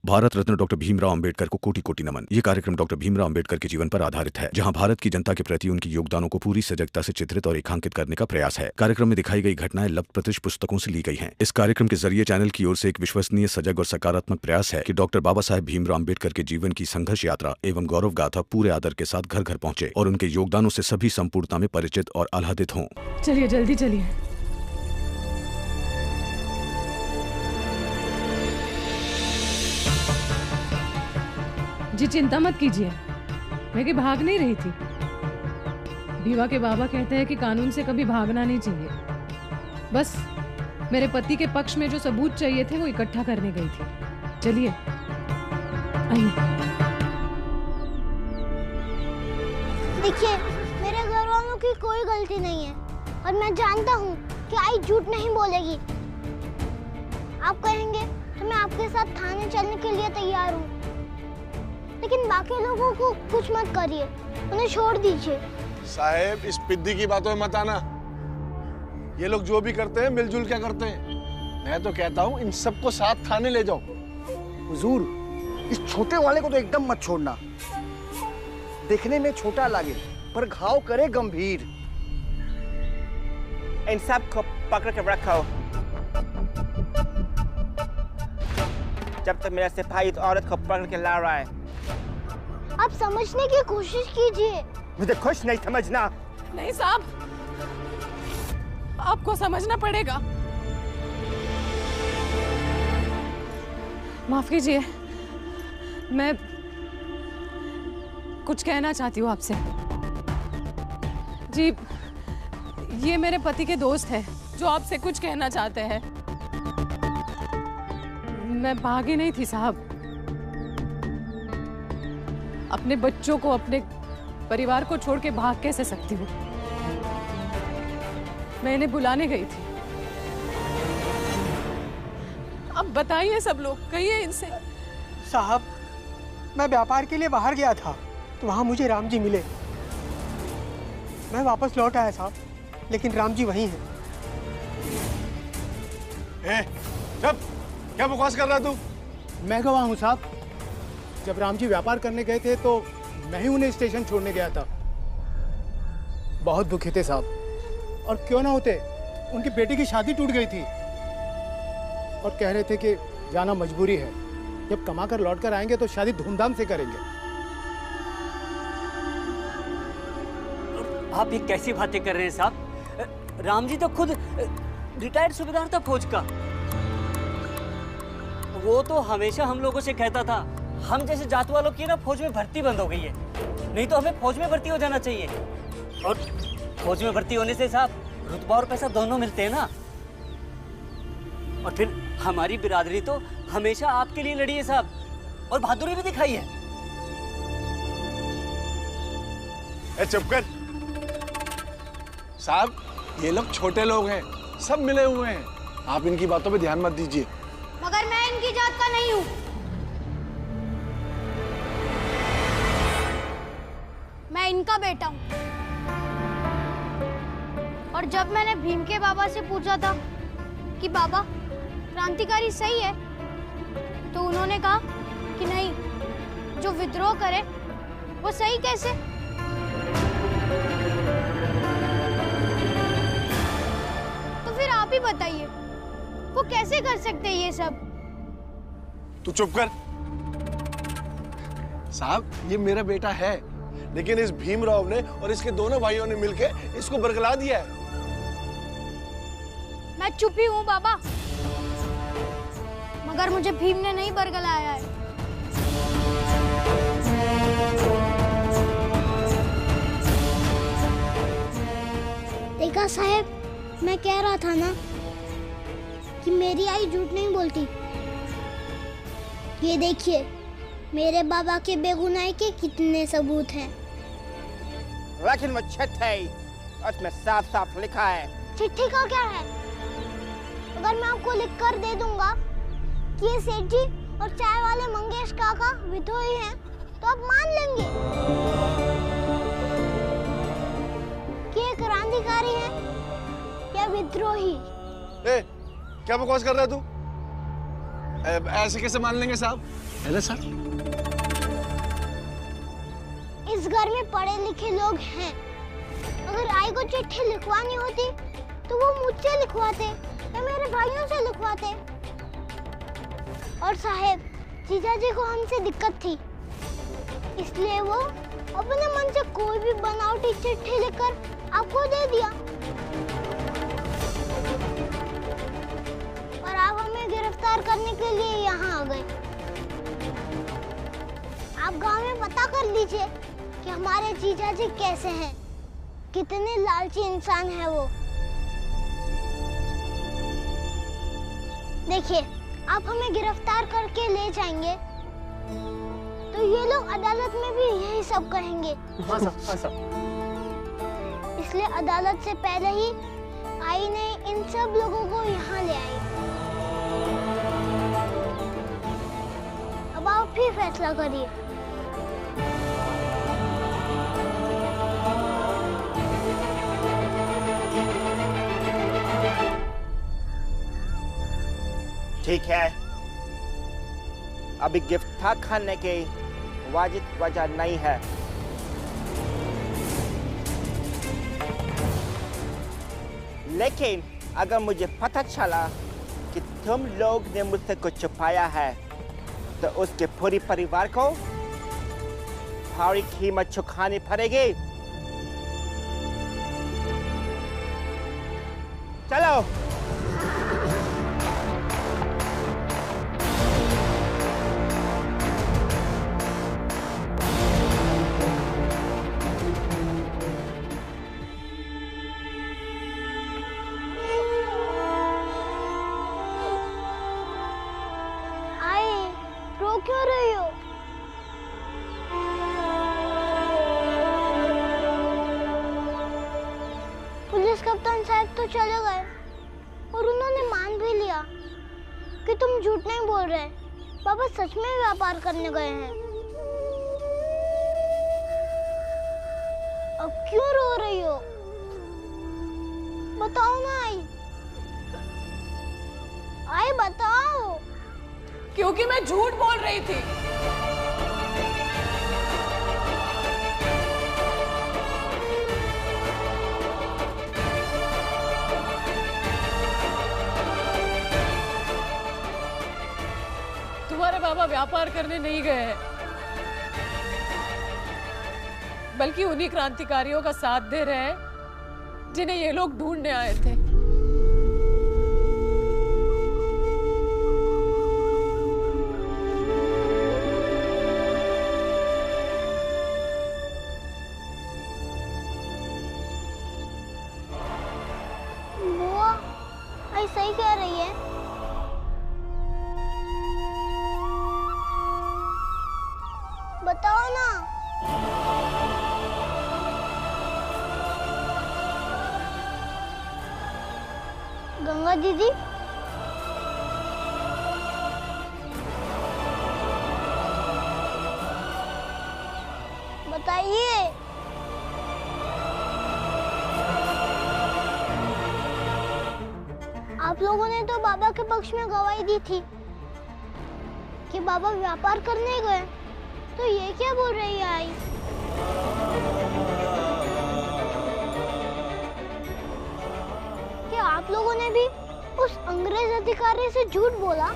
Bharat Ratna doctor Bhimrao Ambedkar को कोटि कोटि नमन। ये कार्यक्रम डॉक्टर भीमराव अंबेडकर के जीवन पर आधारित है, जहां भारत की जनता के प्रति उनके योगदानों को पूरी सजगता से चित्रित और रेखांकित करने का प्रयास है। कार्यक्रम में दिखाई गई घटनाएं लब्ध प्रतिष्ठ पुस्तकों से ली गई हैं। इस कार्यक्रम के जरिए चैनल की ओर से एक विश्वसनीय, सजग और सकारात्मक प्रयास है कि डॉक्टर बाबा साहेब भीमराव अंबेडकर के जीवन की संघर्ष यात्रा एवं गौरव गाथा पूरे आदर के साथ घर घर पहुंचे और उनके योगदानों से सभी संपूर्णता में परिचित और आह्लादित हों। चलिए जल्दी चलिए। जी चिंता मत कीजिए, मैं कि भाग नहीं रही थी। भीवा के बाबा कहते हैं कि कानून से कभी भागना नहीं चाहिए। बस मेरे पति के पक्ष में जो सबूत चाहिए थे वो इकट्ठा करने गई थी। चलिए आइए। देखिए, मेरे घर वालों की कोई गलती नहीं है और मैं जानता हूँ कि आई झूठ नहीं बोलेगी। आप कहेंगे तो मैं आपके साथ थाने चलने के लिए तैयार हूँ, लेकिन बाकी लोगों को कुछ मत करिए, उन्हें छोड़ दीजिए। साहेब, इस पिद्दी की बातों में मत आना। ये लोग जो भी करते हैं मिलजुल क्या करते हैं। मैं तो कहता हूँ इन सबको साथ थाने ले जाओ। हुजूर, इस छोटे वाले को तो एकदम मत छोड़ना। दिखने में छोटा लगे पर घाव करे गंभीर। इन सब को पकड़ के रखो जब तक मेरा सिपाही इस औरत को पकड़ के ला रहा है। आप समझने की कोशिश कीजिए। मुझे कुछ नहीं समझना। नहीं साहब, आपको समझना पड़ेगा। माफ कीजिए, मैं कुछ कहना चाहती हूँ आपसे। जी, ये मेरे पति के दोस्त हैं जो आपसे कुछ कहना चाहते हैं। मैं भागी नहीं थी साहब। अपने बच्चों को, अपने परिवार को छोड़ के भाग कैसे सकती हूँ? मैं इन्हें बुलाने गई थी। अब बताइए सब लोग, कहिए इनसे। साहब, मैं व्यापार के लिए बाहर गया था तो वहाँ मुझे राम जी मिले। मैं वापस लौट आया साहब, लेकिन राम जी वहीं हैं। जब क्या बकवास कर रहा तू? मैं गवाह हूँ साहब। जब राम जी व्यापार करने गए थे तो मैं ही उन्हें स्टेशन छोड़ने गया था। बहुत दुखी थे साहब, और क्यों ना होते, उनकी बेटी की शादी टूट गई थी और कह रहे थे कि जाना मजबूरी है, जब कमा कर लौट कर आएंगे तो शादी धूमधाम से करेंगे। आप ये कैसी बातें कर रहे हैं साहब? राम जी तो खुद रिटायर्ड सूबेदार था फौज का। वो तो हमेशा हम लोगों से कहता था हम जैसे जात वालों की ना फौज में भर्ती बंद हो गई है, नहीं तो हमें फौज में भर्ती हो जाना चाहिए। और फौज में भर्ती होने से साहब रुतबा और पैसा दोनों मिलते हैं ना। और फिर हमारी बिरादरी तो हमेशा आपके लिए लड़ी है साहब, और बहादुरी भी दिखाई है। चुप कर साहब, ये लोग छोटे लोग हैं, सब मिले हुए हैं। आप इनकी बातों पे ध्यान मत दीजिए। मगर मैं इनकी जात का नहीं हूँ। मैं इनका बेटा हूँ। और जब मैंने भीम के बाबा से पूछा था कि बाबा क्रांतिकारी सही है, तो उन्होंने कहा कि नहीं, जो विद्रोह करे वो सही कैसे? तो फिर आप ही बताइए, वो कैसे कर सकते हैं ये सब? तू चुप कर साहब, ये मेरा बेटा है, लेकिन इस भीमराव ने और इसके दोनों भाइयों ने मिलकर इसको बरगला दिया है। मैं चुप ही हूँ बाबा, मगर मुझे भीम ने नहीं बरगलाया है। देखा साहब, मैं कह रहा था ना कि मेरी आई झूठ नहीं बोलती। ये देखिए, मेरे बाबा के बेगुनाही के कितने सबूत हैं। लेकिन वो चिट्ठी, उसमें साफ साफ लिखा है। चिट्ठी का क्या है? अगर मैं आपको लिख कर दे दूंगा कि ये सेठ जी और चाय वाले मंगेश काका विद्रोही हैं, तो आप मान लेंगे कि ये क्रांतिकारी है या विद्रोही? क्या बकवास कर रहा है तू? ऐसे कैसे मान लेंगे साहब? है ना सर? इस घर में पढ़े लिखे लोग हैं। अगर आई को चिट्ठी लिखवानी होती तो वो मुझसे लिखवाते या मेरे भाइयों से लिखवाते। और साहेब, जीजा जी को हमसे दिक्कत थी, इसलिए वो अपने मन से कोई भी बनावटी चिट्ठी लिखकर आपको दे दिया। और आप हमें गिरफ्तार करने के लिए यहाँ आ गए। आप गांव में पता कर लीजिए कि हमारे जीजा जी कैसे हैं, कितने लालची इंसान है वो। देखिए, आप हमें गिरफ्तार करके ले जाएंगे तो ये लोग अदालत में भी यही सब कहेंगे। हाँ साहब। इसलिए अदालत से पहले ही आई ने इन सब लोगों को यहाँ ले आई। अब आप भी फैसला करिए। ठीक है, अभी गिरफ्तार करने की वाजिब वजह नहीं है। लेकिन अगर मुझे पता चला कि तुम लोग ने मुझसे कुछ छुपाया है तो उसके पूरे परिवार को भारी कीमत चुकानी पड़ेगी। चलो। क्यों रही हो? पुलिस कप्तान साहब तो चले गए और उन्होंने मान भी लिया कि तुम झूठ नहीं बोल रहे, पापा सच में व्यापार करने गए हैं। अब क्यों रो रही हो? बताओ ना आई बताओ। क्योंकि मैं झूठ बोल रही थी। तुम्हारे बाबा व्यापार करने नहीं गए हैं, बल्कि उन्हीं क्रांतिकारियों का साथ दे रहे हैं जिन्हें ये लोग ढूंढने आए थे। सही कह रही है। बताओ ना। गंगा दीदी, बताइए। आप लोगों ने तो बाबा के पक्ष में गवाही दी थी कि बाबा व्यापार करने गए, तो ये क्या बोल रही है आई? क्या आप लोगों ने भी उस अंग्रेज अधिकारी से झूठ बोला?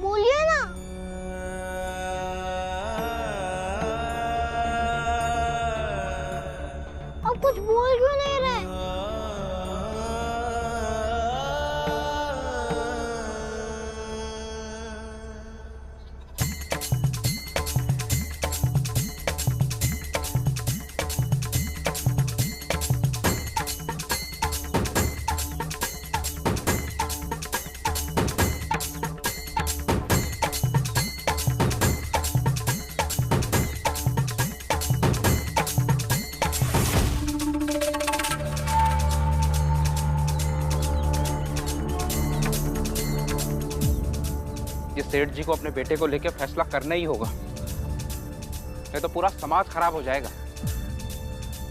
बोलिए ना। अब कुछ बोल क्यों नहीं रहे? सेठ जी को अपने बेटे को लेकर फैसला करना ही होगा, नहीं तो पूरा समाज खराब हो जाएगा।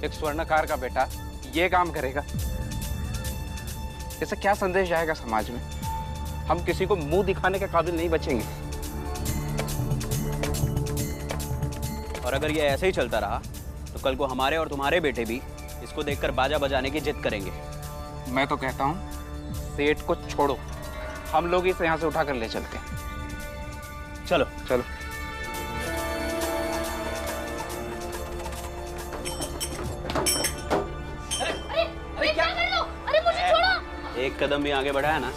एक स्वर्णकार का बेटा ये काम करेगा? इससे क्या संदेश जाएगा समाज में? हम किसी को मुंह दिखाने के काबिल नहीं बचेंगे। और अगर ये ऐसे ही चलता रहा तो कल को हमारे और तुम्हारे बेटे भी इसको देखकर बाजा बजाने की जिद करेंगे। मैं तो कहता हूँ सेठ को छोड़ो, हम लोग इसे यहाँ से उठाकर ले चलते हैं। चलो चलो। अरे क्या कर लो? अरे मुझे छोड़ो। एक कदम भी आगे बढ़ाया ना,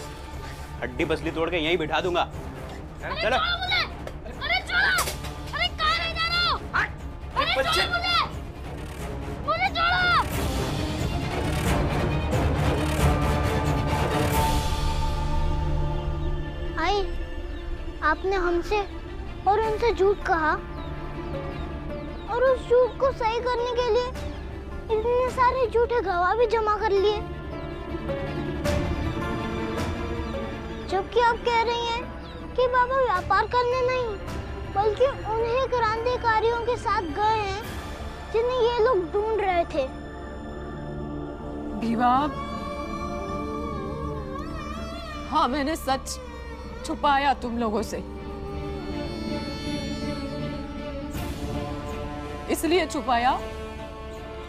हड्डी पसली तोड़ के यहीं बिठा दूंगा। चलो। अरे छोड़ो। अरे कहाँ ले जा रहे हो? अरे छोड़ो मुझे छोड़ो। आई, आपने हमसे और उनसे झूठ कहा और उस झूठ को सही करने के लिए इतने सारे झूठे गवाह भी जमा कर लिए, जबकि आप कह रही हैं कि बाबा व्यापार करने नहीं बल्कि उन्हीं क्रांतिकारियों के साथ गए हैं जिन्हें ये लोग ढूंढ रहे थे। भीवा, हाँ मैंने सच छुपाया तुम लोगों से, इसलिए छुपाया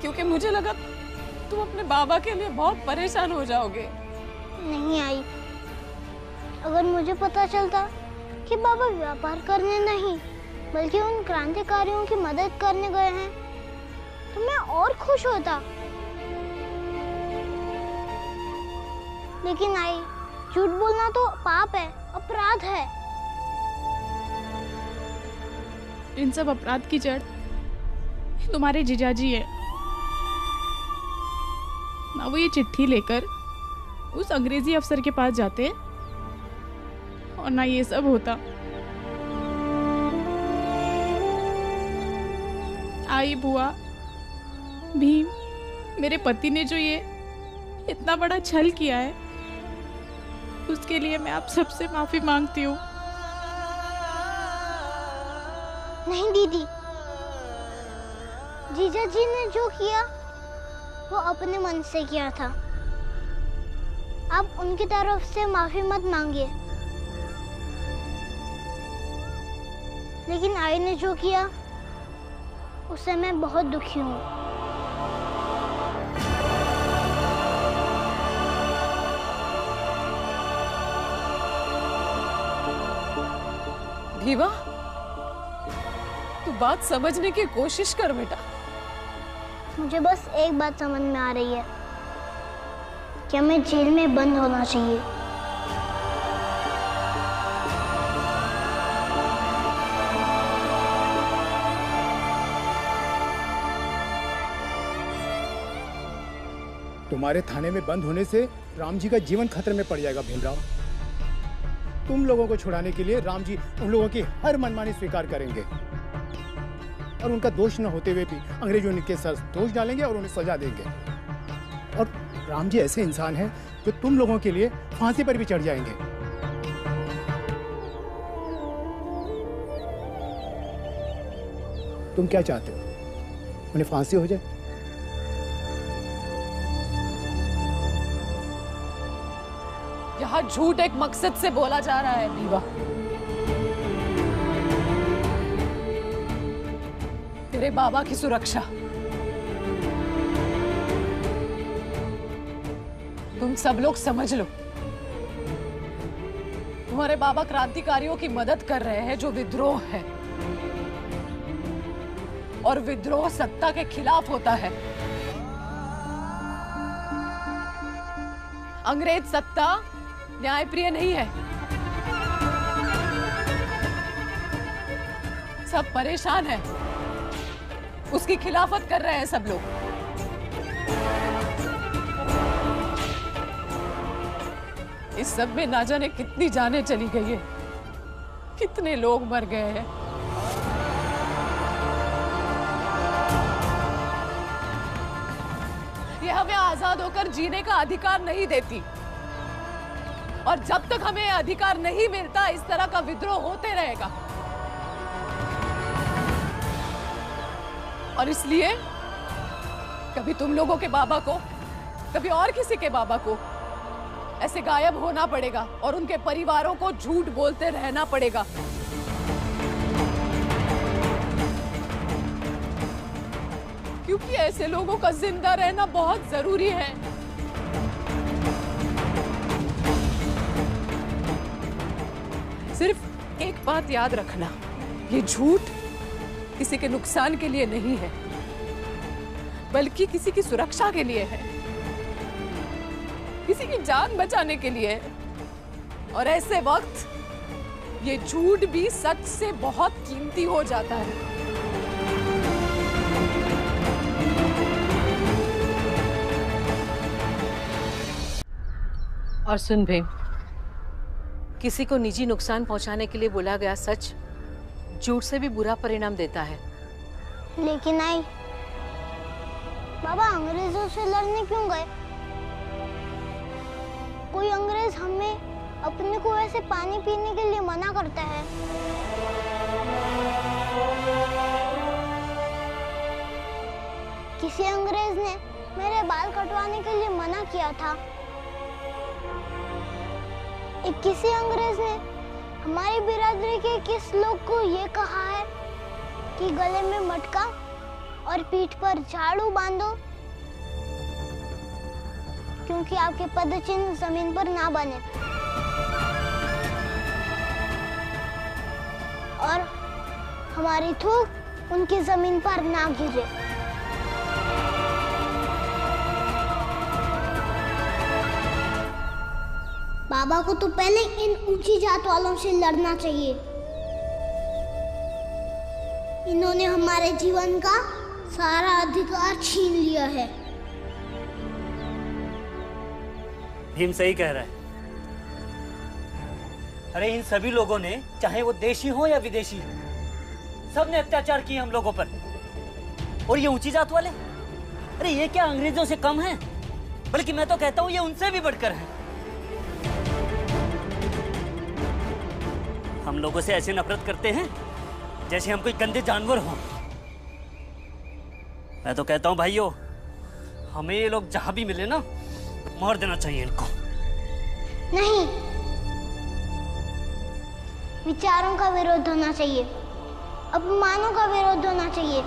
क्योंकि मुझे लगा तुम अपने बाबा के लिए बहुत परेशान हो जाओगे। नहीं आई, अगर मुझे पता चलता कि बाबा व्यापार करने नहीं बल्कि उन क्रांतिकारियों की मदद करने गए हैं तो मैं और खुश होता। लेकिन आई, झूठ बोलना तो पाप है, अपराध है। इन सब अपराध की जड़ तुम्हारे जीजाजी है ना। वो ये चिट्ठी लेकर उस अंग्रेजी अफसर के पास जाते और ना ये सब होता। आई बुआ, भीम, मेरे पति ने जो ये इतना बड़ा छल किया है उसके लिए मैं आप सबसे माफी मांगती हूँ। नहीं दीदी, जीजा जी ने जो किया वो अपने मन से किया था। आप उनकी तरफ से माफी मत मांगिए। लेकिन आई ने जो किया उससे मैं बहुत दुखी हूँ। भीवा, तू बात समझने की कोशिश कर बेटा। मुझे बस एक बात समझ में आ रही है, क्या मैं जेल में बंद होना चाहिए? तुम्हारे थाने में बंद होने से राम जी का जीवन खतरे में पड़ जाएगा भीमराव। तुम लोगों को छुड़ाने के लिए राम जी उन लोगों की हर मनमानी स्वीकार करेंगे और उनका दोष न होते हुए भी अंग्रेजों उनके सर दोष डालेंगे और उन्हें सजा देंगे। और राम जी ऐसे इंसान हैं जो तुम लोगों के लिए फांसी पर भी चढ़ जाएंगे। तुम क्या चाहते हो, उन्हें फांसी हो जाए? यहाँ झूठ एक मकसद से बोला जा रहा है भीवा। तेरे बाबा की सुरक्षा। तुम सब लोग समझ लो, तुम्हारे बाबा क्रांतिकारियों की मदद कर रहे हैं जो विद्रोह है, और विद्रोह सत्ता के खिलाफ होता है। अंग्रेज सत्ता न्यायप्रिय नहीं है। सब परेशान है, उसकी खिलाफत कर रहे हैं सब लोग। इस सब में ना जाने कितनी जानें चली गई है, कितने लोग मर गए हैं। ये हमें आजाद होकर जीने का अधिकार नहीं देती, और जब तक हमें अधिकार नहीं मिलता इस तरह का विद्रोह होते रहेगा। और इसलिए कभी तुम लोगों के बाबा को, कभी और किसी के बाबा को ऐसे गायब होना पड़ेगा और उनके परिवारों को झूठ बोलते रहना पड़ेगा। क्योंकि ऐसे लोगों का जिंदा रहना बहुत जरूरी है। सिर्फ एक बात याद रखना, ये झूठ किसी के नुकसान के लिए नहीं है, बल्कि किसी की सुरक्षा के लिए है, किसी की जान बचाने के लिए है। और ऐसे वक्त ये झूठ भी सच से बहुत कीमती हो जाता है। और सुन भीम, किसी को निजी नुकसान पहुंचाने के लिए बोला गया सच झूठ से भी बुरा परिणाम देता है। लेकिन आई बाबा अंग्रेजों से लड़ने क्यों गए? कोई अंग्रेज हमें अपने कुएं से पानी पीने के लिए मना करता है। किसी अंग्रेज ने मेरे बाल कटवाने के लिए मना किया था। किसी अंग्रेज ने हमारी बिरादरी के किस लोग को ये कहा है कि गले में मटका और पीठ पर झाड़ू बांधो, क्योंकि आपके पदचिन्ह जमीन पर ना बने और हमारी थूक उनकी जमीन पर ना गिरे। बाबा को तो पहले इन ऊंची जात वालों से लड़ना चाहिए। इन्होंने हमारे जीवन का सारा अधिकार छीन लिया है। भीम सही कह रहा है। अरे इन सभी लोगों ने, चाहे वो देशी हो या विदेशी, सबने अत्याचार किए हम लोगों पर। और ये ऊंची जात वाले, अरे ये क्या अंग्रेजों से कम है? बल्कि मैं तो कहता हूँ ये उनसे भी बढ़कर है। हम लोगों से ऐसे नफरत करते हैं जैसे हम कोई गंदे जानवर हों। मैं तो कहता हूँ भाइयों, हमें ये लोग जहां भी मिले ना, मार देना चाहिए इनको। नहीं, विचारों का विरोध होना चाहिए, अपमानों का विरोध होना चाहिए,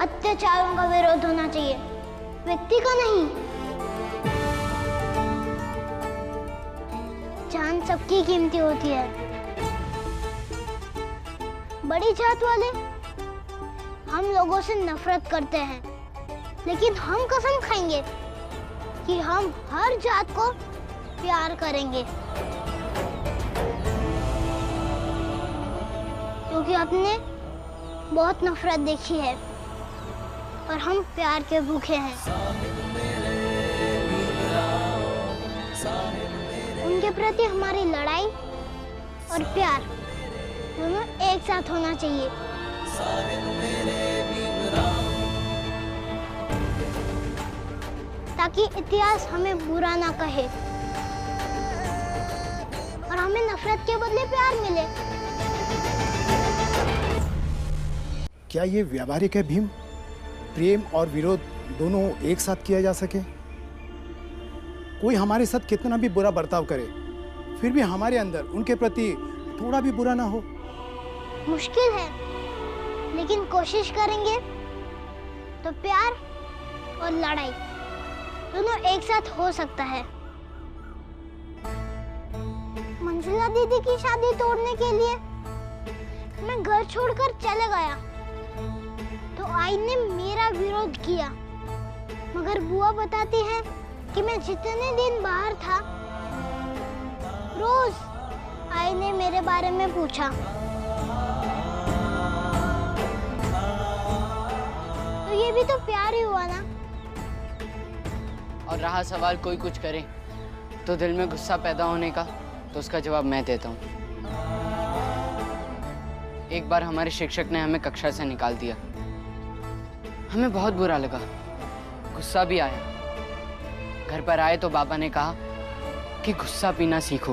अत्याचारों का विरोध होना चाहिए, व्यक्ति का नहीं। जान सबकी कीमती होती है। बड़ी जात वाले हम लोगों से नफरत करते हैं, लेकिन हम कसम खाएंगे कि हम हर जात को प्यार करेंगे, क्योंकि आपने बहुत नफरत देखी है और हम प्यार के भूखे हैं। उनके प्रति हमारी लड़ाई और प्यार दोनों एक साथ होना चाहिए। ताकि इतिहास हमें बुरा ना कहे और हमें नफरत के बदले प्यार मिले। क्या ये व्यावहारिक है भीम? प्रेम और विरोध दोनों एक साथ किया जा सके? कोई हमारे साथ कितना भी बुरा बर्ताव करे, फिर भी हमारे अंदर उनके प्रति थोड़ा भी बुरा ना हो? मुश्किल है, लेकिन कोशिश करेंगे तो प्यार और लड़ाई दोनों एक साथ हो सकता है। मंजिला दीदी की शादी तोड़ने के लिए मैं घर छोड़कर चले गया तो आई ने मेरा विरोध किया, मगर बुआ बताती है कि मैं जितने दिन बाहर था रोज आई ने मेरे बारे में पूछा। तो ये भी तो प्यार ही हुआ ना। और रहा सवाल कोई कुछ करे तो दिल में गुस्सा पैदा होने का, तो उसका जवाब मैं देता हूँ। एक बार हमारे शिक्षक ने हमें कक्षा से निकाल दिया। हमें बहुत बुरा लगा, गुस्सा भी आया। घर पर आए तो बाबा ने कहा कि गुस्सा पीना सीखो।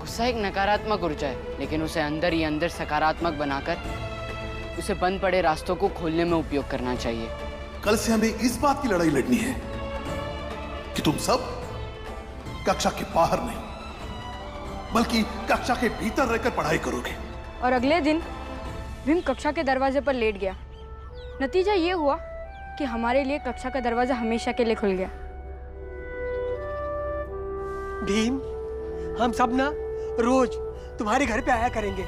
गुस्सा एक नकारात्मक ऊर्जा है, लेकिन उसे अंदर ही अंदर सकारात्मक बनाकर उसे बंद पड़े रास्तों को खोलने में उपयोग करना चाहिए। कल से हमें इस बात की लड़ाई लड़नी है कि तुम सब कक्षा के बाहर नहीं बल्कि कक्षा के भीतर रहकर पढ़ाई करोगे। और अगले दिन भीम कक्षा के दरवाजे पर लेट गया। नतीजा ये हुआ कि हमारे लिए कक्षा का दरवाजा हमेशा के लिए खुल गया। भीम, हम सब ना रोज तुम्हारे घर पे आया करेंगे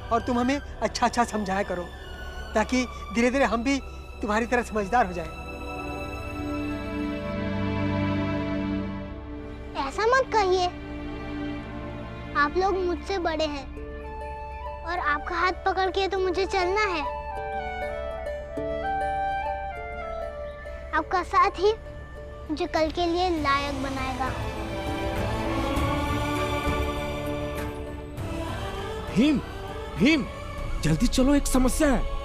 और तुम हमें अच्छा अच्छा समझाया करो ताकि धीरे धीरे हम भी तुम्हारी तरह समझदार हो जाएं। ऐसा मत कहिए, आप लोग मुझसे बड़े हैं और आपका हाथ पकड़ के तो मुझे चलना है। आपका साथ ही मुझे कल के लिए लायक बनाएगा। भीम, भीम, जल्दी चलो, एक समस्या है।